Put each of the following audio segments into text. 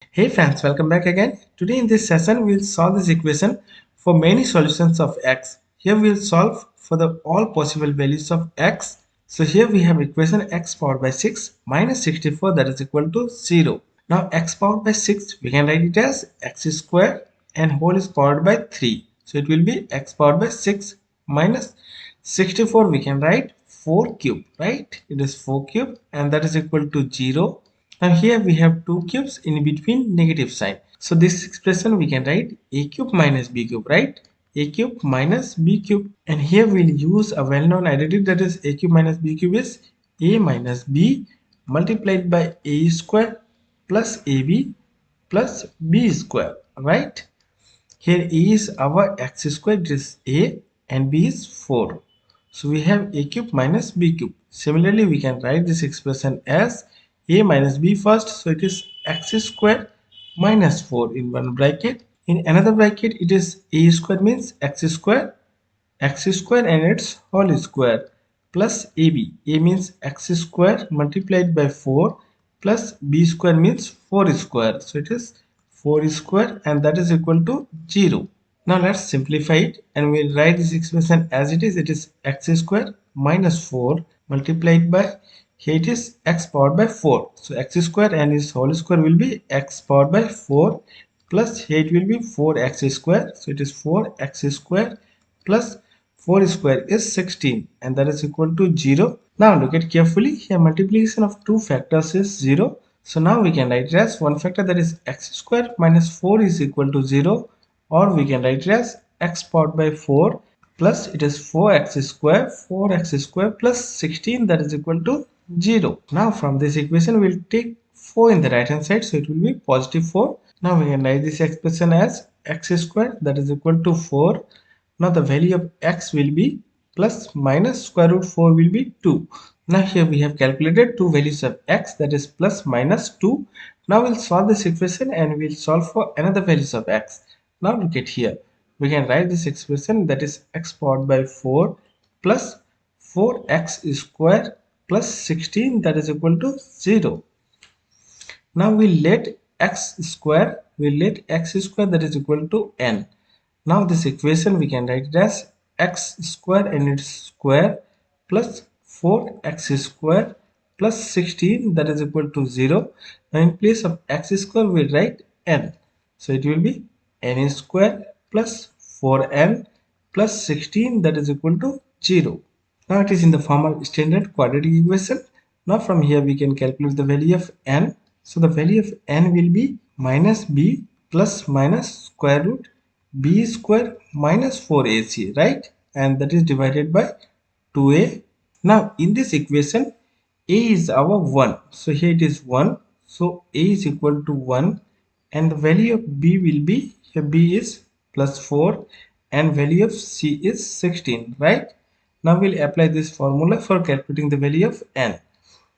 Hey friends, welcome back again. Today in this session we'll solve this equation for many solutions of x. Here we'll solve for the all possible values of x. So here we have equation x powered by 6 minus 64 that is equal to 0. Now x powered by 6 we can write it as x square and whole is powered by 3. So it will be x powered by 6 minus 64 we can write 4 cube, right? It is 4 cube and that is equal to 0. Now here we have two cubes in between negative sign. So this expression we can write a cube minus b cube, right? A cube minus b cube. And here we'll use a well-known identity, that is a cube minus b cube is a minus b multiplied by a square plus ab plus b square, right? Here A is our x square, it is a, and b is 4. So we have a cube minus b cube. Similarly, we can write this expression as a minus b first. So it is x square minus 4 in one bracket. In another bracket, it is a square means x square and its whole square plus ab. A means x square multiplied by 4 plus b square means 4 square. So it is 4 square and that is equal to 0. Now let's simplify it and we'll write this expression as it is. It is x square minus 4 multiplied by, here it is x powered by 4. So x square and its whole square will be x powered by 4 plus here it will be 4x square. So it is 4x square plus 4 square is 16 and that is equal to 0. Now look at carefully, here multiplication of two factors is 0. So now we can write it as one factor, that is x square minus 4 is equal to 0, or we can write it as x powered by 4 plus it is 4x square plus 16 that is equal to 0. Now from this equation we'll take 4 in the right hand side, so it will be positive 4. Now we can write this expression as x square that is equal to 4. Now the value of x will be plus minus square root 4 will be 2. Now here we have calculated two values of x, that is plus minus 2. Now we'll solve this equation and we'll solve for another values of x. Now look at here. We can write this expression, that is x powered by 4 plus 4x square plus 16 that is equal to 0. Now we let x square that is equal to n. Now this equation we can write it as x square and its square plus 4x square plus 16 that is equal to 0. Now in place of x square we write n. So it will be n square plus 4n plus 16 that is equal to 0. Now it is in the form of standard quadratic equation. Now from here we can calculate the value of n. So the value of n will be minus b plus minus square root b square minus 4ac, right? And that is divided by 2a. Now in this equation a is our 1. So here it is 1. So a is equal to 1 and the value of b will be, here b is plus 4 and value of c is 16, right? Now we'll apply this formula for calculating the value of n.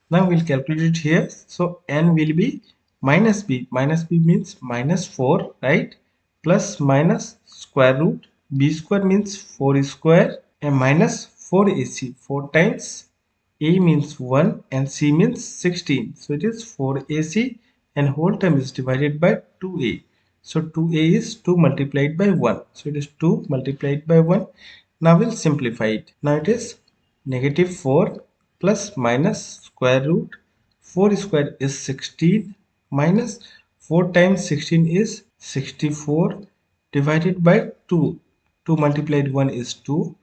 Now we'll calculate it here. So n will be minus b. Minus b means minus 4, right? Plus minus square root. B square means 4 square and minus 4ac. 4 times a means 1 and c means 16. So it is 4ac and whole term is divided by 2a. So 2a is 2 multiplied by 1. So it is 2 multiplied by 1. Now we'll simplify it. Now it is negative 4 plus minus square root 4 square is 16 minus 4 times 16 is 64 divided by 2. 2 multiplied 1 is 2.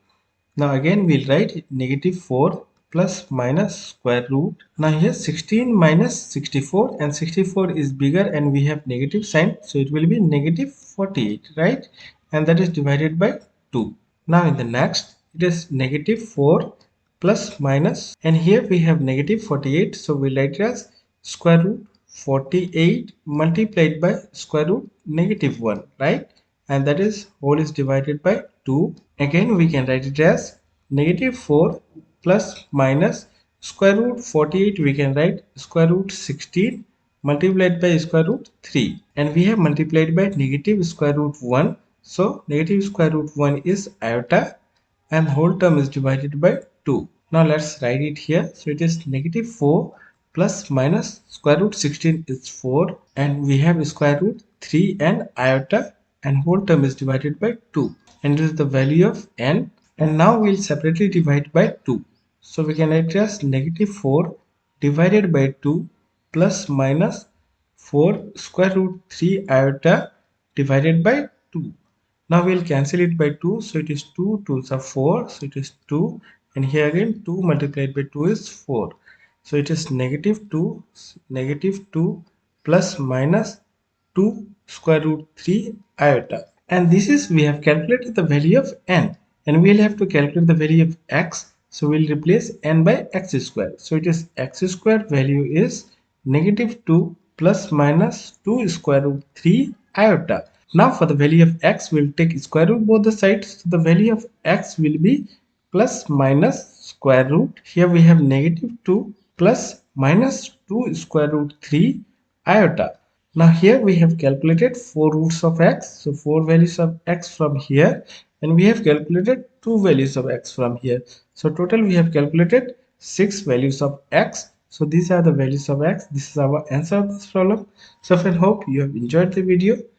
Now again we'll write negative 4 plus minus square root. Now here 16 minus 64 and 64 is bigger and we have negative sign. So it will be negative 48, right? And that is divided by 2. Now in the next it is negative 4 plus minus, and here we have negative 48. So we write it as square root 48 multiplied by square root negative 1, right? And that is whole is divided by 2. Again we can write it as negative 4 plus minus square root 48, we can write square root 16 multiplied by square root 3, and we have multiplied by negative square root 1. So negative square root 1 is iota and whole term is divided by 2. Now let's write it here. So it is negative 4 plus minus square root 16 is 4, and we have square root 3 and iota, and whole term is divided by 2, and this is the value of n. And now we'll separately divide by 2. So we can write as negative 4 divided by 2 plus minus 4 square root 3 iota divided by 2. Now we'll cancel it by 2, so it is 2 2s are 4, so it is 2, and here again 2 multiplied by 2 is 4. So it is negative 2 plus minus 2 square root 3 iota. And this is, we have calculated the value of n, and we'll have to calculate the value of x. So we'll replace n by x square. So it is x square value is negative 2 plus minus 2 square root 3 iota. Now for the value of x, we'll take square root both the sides. So the value of x will be plus minus square root. Here we have negative 2 plus minus 2 square root 3 iota. Now here we have calculated 4 roots of x. So 4 values of x from here, and we have calculated 2 values of x from here. So total we have calculated 6 values of x. So these are the values of x. This is our answer of this problem. So I hope you have enjoyed the video.